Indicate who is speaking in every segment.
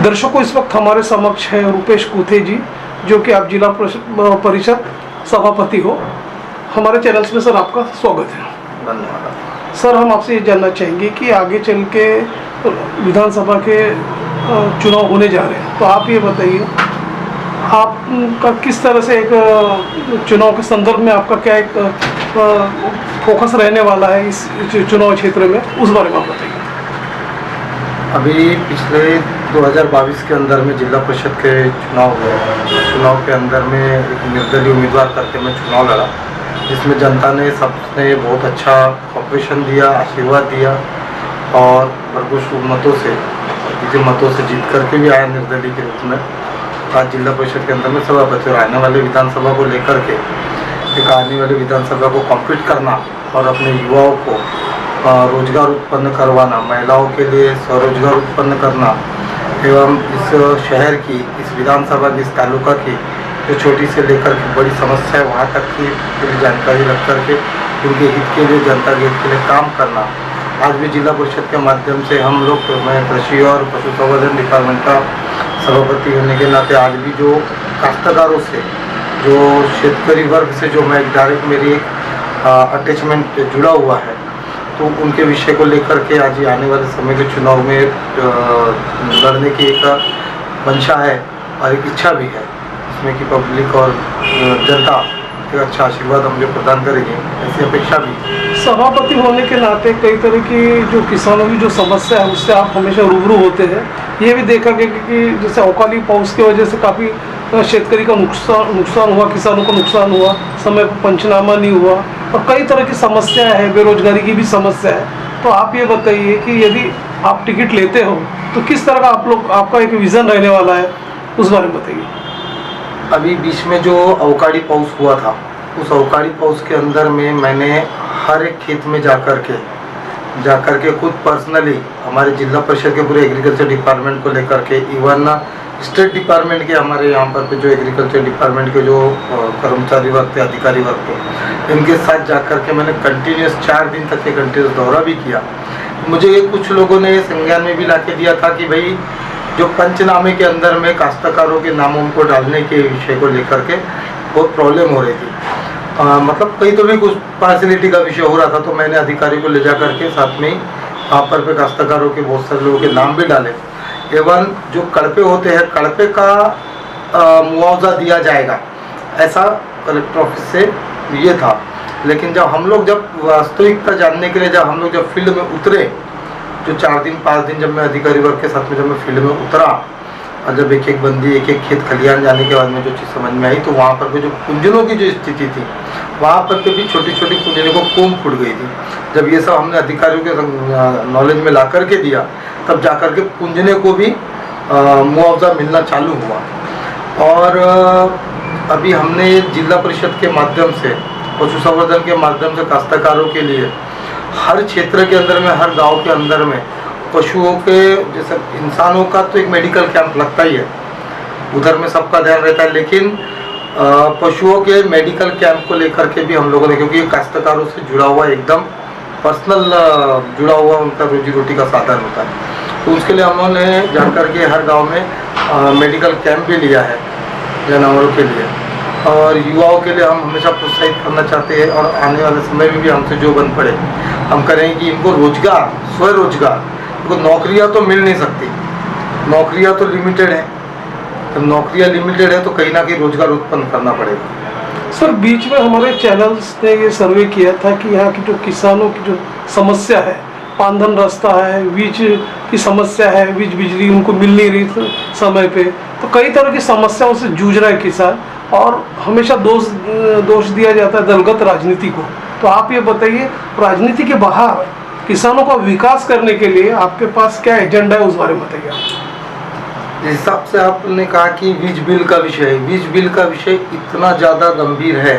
Speaker 1: दर्शकों, इस वक्त हमारे समक्ष है रुपेश कुथे जी, जो कि आप जिला परिषद सभापति हो। हमारे चैनल्स में सर आपका स्वागत है।
Speaker 2: धन्यवाद।
Speaker 1: सर, हम आपसे ये जानना चाहेंगे कि आगे चल के विधानसभा के चुनाव होने जा रहे हैं, तो आप ये बताइए आपका किस तरह से एक चुनाव के संदर्भ में आपका क्या एक फोकस रहने वाला है इस चुनाव क्षेत्र में, उस बारे में आप बताइए।
Speaker 2: अभी पिछले 2022 के अंदर में जिला परिषद के चुनाव हुए। चुनाव के अंदर में एक निर्दलीय उम्मीदवार करके मैं चुनाव लड़ा, जिसमें जनता ने सबने बहुत अच्छा कॉपरेशन दिया, आशीर्वाद दिया और भरपूर मतों से, विजय मतों से जीत करके भी आया निर्दलीय के रूप में। आज जिला परिषद के अंदर में सभापति और आने वाले विधानसभा को लेकर के एक आने वाले विधानसभा को कम्पीट करना और अपने युवाओं को रोजगार उत्पन्न करवाना, महिलाओं के लिए स्वरोजगार उत्पन्न करना एवं इस शहर की, इस विधानसभा की, इस तालुका की जो छोटी से लेकर के बड़ी समस्या है वहाँ तक की पूरी जानकारी रख करके उनके हित के लिए, जनता के हित के लिए काम करना। आज भी जिला परिषद के माध्यम से हम लोग, मैं कृषि और पशु संवर्धन डिपार्टमेंट का सभापति होने के नाते आज भी जो काश्तकारों से, जो शेतकरी वर्ग से जो मैं डायरेक्ट मेरी एक अटैचमेंट जुड़ा हुआ है, तो उनके विषय को लेकर के आज आने वाले समय के चुनाव में लड़ने की एक मंशा है और एक इच्छा भी है, इसमें कि पब्लिक और जनता एक अच्छा आशीर्वाद हम जो प्रदान करेंगे, ऐसी अपेक्षा भी।
Speaker 1: सभापति होने के नाते कई तरह की जो किसानों की जो समस्या है उससे आप हमेशा रूबरू होते हैं। ये भी देखा गया कि जैसे अकाली पाउस की वजह से काफ़ी शेतकरी का नुकसान हुआ, किसानों को नुकसान हुआ, समय पर पंचनामा नहीं हुआ और कई तरह की समस्या है, बेरोजगारी की भी समस्या है। तो आप ये बताइए कि यदि आप टिकट लेते हो तो किस तरह का आपका एक विज़न रहने वाला है, उस बारे में बताइए।
Speaker 2: अभी बीच में जो अवकाड़ी पाउस हुआ था, उस अवकाड़ी पाउस के अंदर में मैंने हर एक खेत में जाकर के खुद पर्सनली हमारे जिला परिषद के पूरे एग्रीकल्चर डिपार्टमेंट को लेकर के, इवन स्टेट डिपार्टमेंट के हमारे यहाँ पर जो एग्रीकल्चर डिपार्टमेंट के जो कर्मचारी वर्ग थे, अधिकारी वर्ग थे, इनके साथ जाकर के मैंने कंटिन्यूस 4 दिन तक के कंटिन्यूस दौरा भी किया। मुझे कुछ लोगों ने संज्ञान में भी ला के दिया था कि भाई जो पंचनामे के अंदर में काश्तकारों के नामों को डालने के विषय को लेकर के बहुत प्रॉब्लम हो रही थी, मतलब कहीं तो भी कुछ पार्शलिटी का विषय हो रहा था। तो मैंने अधिकारी को ले जा करके साथ में वहाँ पर पे काश्तकारों के बहुत सारे लोगों के नाम भी डाले, एवं जो कड़पे होते हैं, कड़पे का मुआवजा दिया जाएगा, ऐसा कलेक्टर ऑफिस से ये था। लेकिन जब वास्तविकता जानने के लिए जब फील्ड में उतरे, जो 4 दिन 5 दिन जब मैं अधिकारी वर्ग के साथ में जब मैं फील्ड में उतरा और जब एक एक बंदी, एक एक खेत खलियान जाने के बाद में जो चीज़ समझ में आई, तो वहाँ पर भी जो कुंजनों की जो स्थिति थी, वहाँ पर भी छोटी छोटी कुंजनों को कोम फूट गई थी। जब ये सब हमने अधिकारियों के नॉलेज में ला करके दिया, तब जा कर के कुंजने को भी मुआवजा मिलना चालू हुआ। और अभी हमने जिला परिषद के माध्यम से, पशु संवर्धन के माध्यम से काश्तकारों के लिए हर क्षेत्र के अंदर में, हर गांव के अंदर में पशुओं के, जैसे इंसानों का तो एक मेडिकल कैंप लगता ही है, उधर में सबका ध्यान रहता है, लेकिन पशुओं के मेडिकल कैंप को लेकर के भी हम लोगों ने, क्योंकि काश्तकारों से जुड़ा हुआ एकदम पर्सनल जुड़ा हुआ उनका रोजी रोटी का साधन होता है, तो उसके लिए उन्होंने जाकर के हर गाँव में मेडिकल कैंप भी लिया है जानवरों के लिए। और युवाओं के लिए हम हमेशा प्रोत्साहित करना चाहते हैं और आने वाले समय में भी हमसे जो बन पड़े हम करेंगे कि इनको रोजगार, स्वरोजगार, इनको नौकरियां तो मिल नहीं सकती, नौकरियां तो लिमिटेड है, तो नौकरियां लिमिटेड है तो कहीं ना कहीं रोजगार उत्पन्न करना पड़ेगा।
Speaker 1: सर, बीच में हमारे चैनल्स ने ये सर्वे किया था कि यहाँ की जो किसानों की जो समस्या है, पानधन रास्ता है, बीज की समस्या है, बिजली उनको मिल नहीं रही समय पे, तो कई तरह की समस्याओं से जूझ रहा है किसान और हमेशा दोष दिया जाता है दलगत राजनीति को। तो आप ये बताइए, राजनीति के बाहर किसानों का विकास करने के लिए आपके पास क्या एजेंडा है, उस बारे में बताइए।
Speaker 2: जिस हिसाब से आपने कहा कि बीज बिल का विषय, बीज बिल का विषय इतना ज़्यादा गंभीर है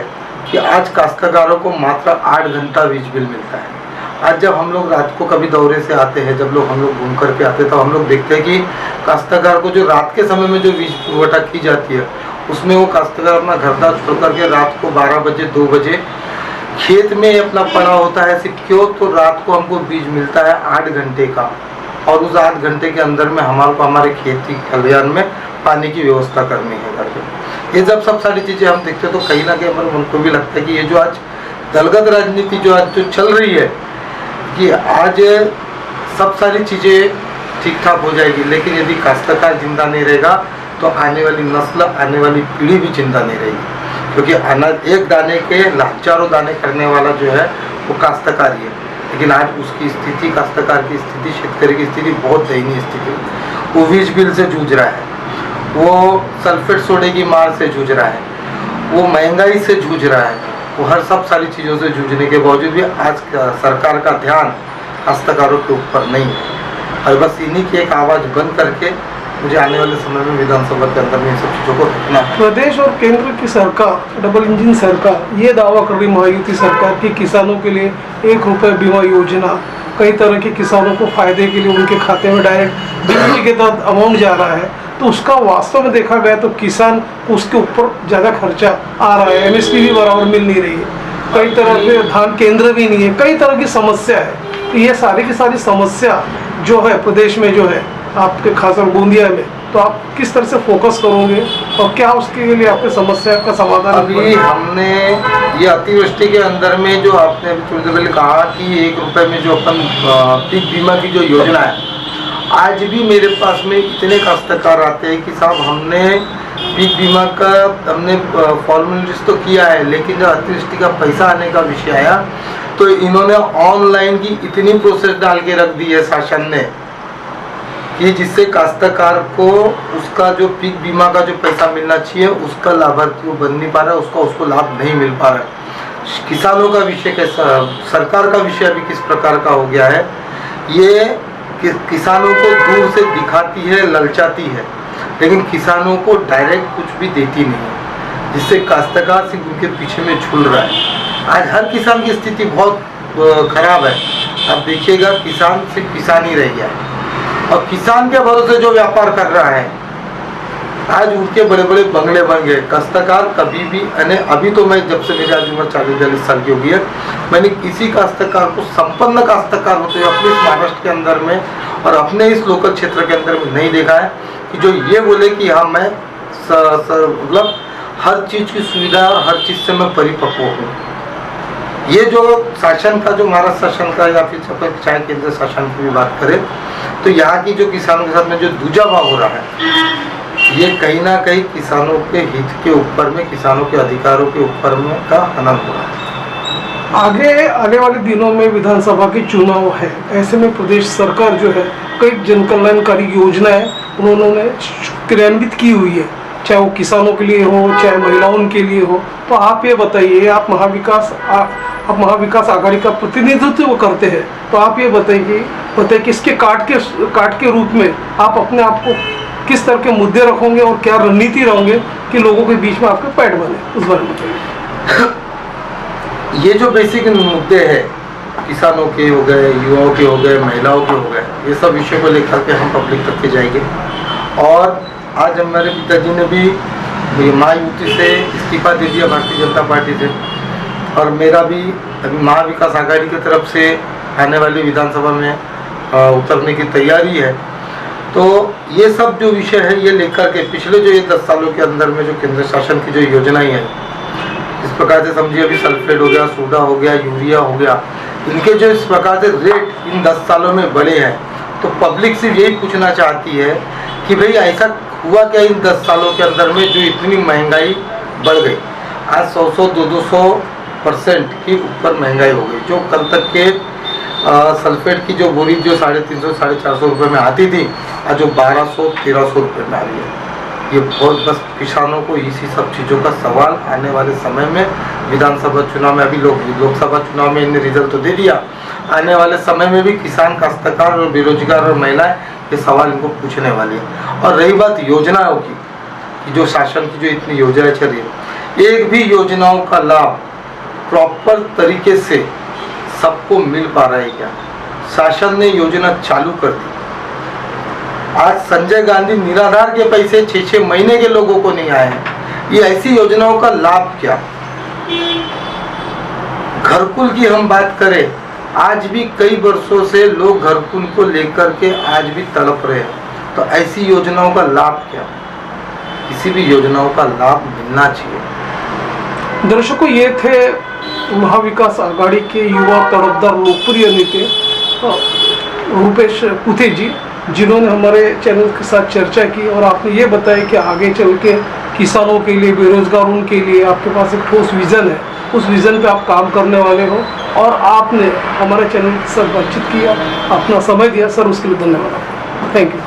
Speaker 2: कि आज काश्तकारों को मात्र 8 घंटा बीज बिल मिलता है। आज जब हम लोग रात को कभी दौरे से आते हैं, जब हम लोग घूम करके आते हैं, तो हम लोग देखते हैं कि काश्तकार को जो रात के समय में जो बीज पुरवठा की जाती है, उसमें वो काश्तकार अपना घर छोड़ करके रात को 12 बजे 2 बजे खेत में अपना पड़ा होता है सिक्योर। तो रात को हमको बीज मिलता है 8 घंटे का, और उस 8 घंटे के अंदर में हमारे को हमारे खेती खलिहान में पानी की व्यवस्था करनी है करके। ये जब सब सारी चीज़ें हम देखते हैं तो कहीं ना कहीं हमारे मन को भी लगता है कि ये जो आज दलगत राजनीति जो आज जो चल रही है कि आज सब सारी चीज़ें ठीक ठाक हो जाएगी, लेकिन यदि काश्तकार जिंदा नहीं रहेगा तो आने वाली नस्ल, आने वाली पीढ़ी भी जिंदा नहीं रहेगी। क्योंकि अनाज एक दाने के हजारों दाने करने वाला जो है वो काश्तकार ही है, लेकिन आज उसकी स्थिति, काश्तकार की स्थिति, शेतकरी की स्थिति बहुत दयनीय स्थिति है। वो वीज बिल से जूझ रहा है, वो सल्फेट सोडे की मार से जूझ रहा है, वो महंगाई से जूझ रहा है, वो हर सब सारी चीज़ों से जूझने के बावजूद भी आज सरकार का ध्यान काश्तकारों के ऊपर नहीं है। और बस इन्हीं की एक आवाज़ बंद करके मुझे आने वाले समय में विधानसभा के अंदर में इन सब चीज़ों को रखना है।
Speaker 1: प्रदेश और केंद्र की सरकार, डबल इंजन सरकार, ये दावा कर रही महायुति सरकार की किसानों के लिए 1 रुपये बीमा योजना, कई तरह के किसानों को फायदे के लिए उनके खाते में डायरेक्ट बिजली के तहत अमाउंट जा रहा है, तो उसका वास्तव में देखा गया तो किसान को उसके ऊपर ज़्यादा खर्चा आ रहा है। MSP भी बराबर मिल नहीं रही है, कई तरह के धान केंद्र भी नहीं है, कई तरह की समस्या है। तो ये सारी की सारी समस्या जो है प्रदेश में, जो है आपके खासकर गोंदिया में, तो आप किस तरह से फोकस करोगे और क्या उसके लिए आपके समस्या का समाधान?
Speaker 2: अभी हमने ये अतिवृष्टि के अंदर में जो आपने अभी थोड़ी देर पहले कहा कि 1 रुपये में जो अपन पीक बीमा की जो योजना है, आज भी मेरे पास में इतने काश्तकार आते हैं कि साहब हमने पीक बीमा का हमने फॉर्मेलिटीज तो किया है, लेकिन जब अतिवृष्टि का पैसा आने का विषय आया तो इन्होंने ऑनलाइन की इतनी प्रोसेस डाल के रख दी है शासन ने कि जिससे काश्तकार को उसका जो पीक बीमा का जो पैसा मिलना चाहिए उसका लाभार्थी वो बन नहीं पा रहा है, उसको लाभ नहीं मिल पा रहा है। किसानों का विषय कैसा, सरकार का विषय अभी किस प्रकार का हो गया है, ये किसानों को दूर से दिखाती है, ललचाती है, लेकिन किसानों को डायरेक्ट कुछ भी देती नहीं है, जिससे काश्तकार सिर्फ उनके पीछे में झूल रहा है। आज हर किसान की स्थिति बहुत खराब है। अब देखिएगा किसान सिर्फ किसान ही रह गया है और किसान के भरोसे जो व्यापार कर रहा है, आज उनके बड़े बड़े बंगले बन गए। काश्तकार कभी भी, अभी तो मैं जब से मेरी आज उम्र 40-42 साल की हो गई है, मैंने किसी काश्तकार को, संपन्न काश्तकार होते हुए अपने इस महाराष्ट्र के अंदर में और अपने इस लोकल क्षेत्र के अंदर में नहीं देखा है कि जो ये बोले कि हाँ मैं मतलब हर चीज़ की सुविधा और हर चीज़ से मैं परिपक्व हूँ। ये जो शासन का, जो महाराष्ट्र शासन का या फिर चाहे केंद्र शासन की भी बात करें, तो यहाँ की जो किसानों के साथ में जो दूजाभाव हो रहा है, ये कहीं ना कहीं किसानों के हित के ऊपर में, किसानों के अधिकारों के ऊपर में का हनन हो रहा है।
Speaker 1: आगे आने वाले दिनों में विधानसभा के चुनाव है, ऐसे में प्रदेश सरकार जो है कई जन कल्याणकारी योजनाएं उन्होंने क्रियान्वित की हुई है, चाहे वो किसानों के लिए हो, चाहे महिलाओं के लिए हो। तो आप ये बताइए, आप महाविकास आघाड़ी का प्रतिनिधित्व करते हैं, तो आप ये बताइए कि इसके काट के रूप में आप अपने आप को किस तरह के मुद्दे रखोगे और क्या रणनीति रहोगे कि लोगों के बीच में आपके पैठ बने, उस बारे में बताइए।
Speaker 2: ये जो बेसिक मुद्दे हैं, किसानों के हो गए, युवाओं के हो गए, महिलाओं के हो गए, ये सब विषय को लेकर के हम पब्लिक तक के जाएंगे। और आज हमारे पिताजी ने भी महायुति से इस्तीफा दे दिया भारतीय जनता पार्टी से, और मेरा भी अभी महाविकास आघाड़ी की तरफ से आने वाली विधानसभा में उतरने की तैयारी है। तो ये सब जो विषय है ये लेकर के पिछले जो ये 10 सालों के अंदर में जो केंद्र शासन की जो योजनाएं हैं, इस प्रकार से समझिए अभी सल्फेट हो गया, सोडा हो गया, यूरिया हो गया, इनके जो इस प्रकार से रेट इन 10 सालों में बढ़े हैं, तो पब्लिक से यही पूछना चाहती है कि भाई ऐसा हुआ क्या इन 10 सालों के अंदर में जो इतनी महंगाई बढ़ गई। आज 100-200% की ऊपर महंगाई हो गई। जो कल तक के सल्फेट की जो बोरी जो 350-450 रुपये में आती थी, आज जो 1200-1300 रुपये में आ रही है। ये बहुत बस किसानों को इसी सब चीज़ों का सवाल आने वाले समय में विधानसभा चुनाव में, अभी लोकसभा चुनाव में इन्हें रिजल्ट तो दे दिया, आने वाले समय में भी किसान, काश्तकार और बेरोजगार और महिलाएं ये सवाल इनको पूछने वाले हैं। और रही बात योजनाओं की, कि जो शासन की जो इतनी योजनाएं चल रही है, एक भी योजनाओं का लाभ प्रॉपर तरीके से सबको मिल पा रहा है क्या? शासन ने योजना चालू कर दी, आज संजय गांधी निराधार के पैसे 6-6 महीने के लोगों को नहीं आए हैं। ये ऐसी योजनाओं का लाभ क्या? घरकुल की हम बात करें आज भी कई वर्षों से लोग घरकुल को लेकर के आज भी तड़प रहे हैं। तो ऐसी योजनाओं का लाभ क्या, किसी भी योजनाओं का लाभ मिलना चाहिए।
Speaker 1: दर्शकों, ये थे महाविकास आघाड़ी के युवा तड़पदार लोकप्रिय नेता रूपेश कुथे जी, जिन्होंने हमारे चैनल के साथ चर्चा की और आपने ये बताया कि आगे चल के किसानों के लिए, बेरोजगारों के लिए आपके पास एक ठोस विज़न है, उस विज़न पे आप काम करने वाले हो और आपने हमारे चैनल के साथ बातचीत किया, अपना समय दिया। सर, उसके लिए धन्यवाद। Thank you.